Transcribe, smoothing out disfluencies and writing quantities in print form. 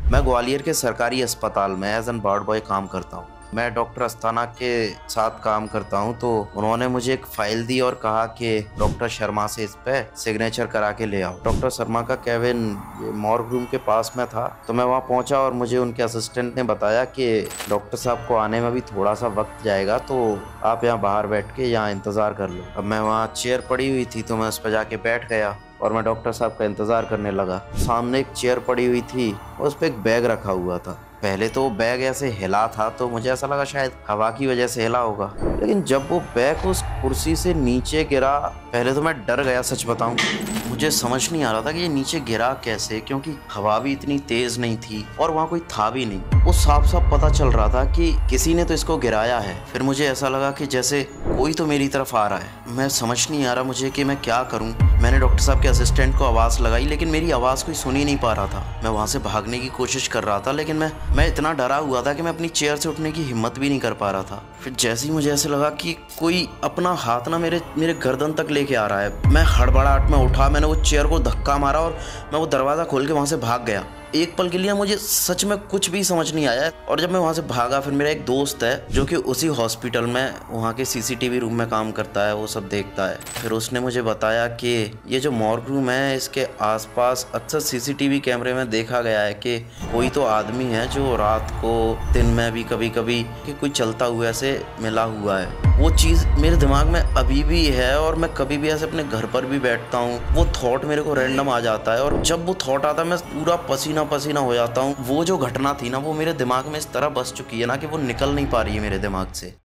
मैं ग्वालियर के सरकारी अस्पताल में एज एन वार्ड बॉय काम करता हूँ। मैं डॉक्टर अस्थाना के साथ काम करता हूँ, तो उन्होंने मुझे एक फाइल दी और कहा कि डॉक्टर शर्मा से इस पे सिग्नेचर करा के ले आओ। डॉक्टर शर्मा का केबिन मॉर्ग रूम के पास में था, तो मैं वहाँ पहुँचा और मुझे उनके असिस्टेंट ने बताया कि डॉक्टर साहब को आने में भी थोड़ा सा वक्त जाएगा, तो आप यहाँ बाहर बैठ के यहाँ इंतज़ार कर लो। अब मैं वहाँ चेयर पड़ी हुई थी, तो मैं उस पर जाके बैठ गया और मैं डॉक्टर साहब का इंतज़ार करने लगा। सामने एक चेयर पड़ी हुई थी, उस पर एक बैग रखा हुआ था। पहले तो वो बैग ऐसे हिला था, तो मुझे ऐसा लगा शायद हवा की वजह से हिला होगा, लेकिन जब वो बैग उस कुर्सी से नीचे गिरा, पहले तो मैं डर गया। सच बताऊं, मुझे समझ नहीं आ रहा था कि ये नीचे गिरा कैसे, क्योंकि हवा भी इतनी तेज नहीं थी और वहाँ कोई था भी नहीं। वो साफ साफ पता चल रहा था कि किसी ने तो इसको गिराया है। फिर मुझे ऐसा लगा कि जैसे कोई तो मेरी तरफ आ रहा है। मैं समझ नहीं आ रहा मुझे कि मैं क्या करूं। मैंने डॉक्टर साहब के असिस्टेंट को आवाज़ लगाई, लेकिन मेरी आवाज़ कोई सुन ही नहीं पा रहा था। मैं वहाँ से भागने की कोशिश कर रहा था, लेकिन मैं इतना डरा हुआ था कि मैं अपनी चेयर से उठने की हिम्मत भी नहीं कर पा रहा था। फिर जैसे ही मुझे ऐसे लगा कि कोई अपना हाथ ना मेरे गर्दन तक लेके आ रहा है, मैं हड़बड़ाहट में उठा, मैंने वो चेयर को धक्का मारा और मैं वो दरवाज़ा खोल के वहाँ से भाग गया। एक पल के लिए मुझे सच में कुछ भी समझ नहीं आया। और जब मैं वहाँ से भागा, फिर मेरा एक दोस्त है जो कि उसी हॉस्पिटल में वहाँ के सीसीटीवी रूम में काम करता है, वो सब देखता है। फिर उसने मुझे बताया कि ये जो मॉर्ग रूम है, इसके आसपास अक्सर सीसीटीवी कैमरे में देखा गया है कि कोई तो आदमी है जो रात को, दिन में भी कभी कभी कि कोई चलता हुआ ऐसे मिला हुआ है। वो चीज़ मेरे दिमाग में अभी भी है, और मैं कभी भी ऐसे अपने घर पर भी बैठता हूँ, वो थॉट मेरे को रैंडम आ जाता है, और जब वो थॉट आता है मैं पूरा पसीना पसीना हो जाता हूँ। वो जो घटना थी ना, वो मेरे दिमाग में इस तरह बस चुकी है ना कि वो निकल नहीं पा रही है मेरे दिमाग से।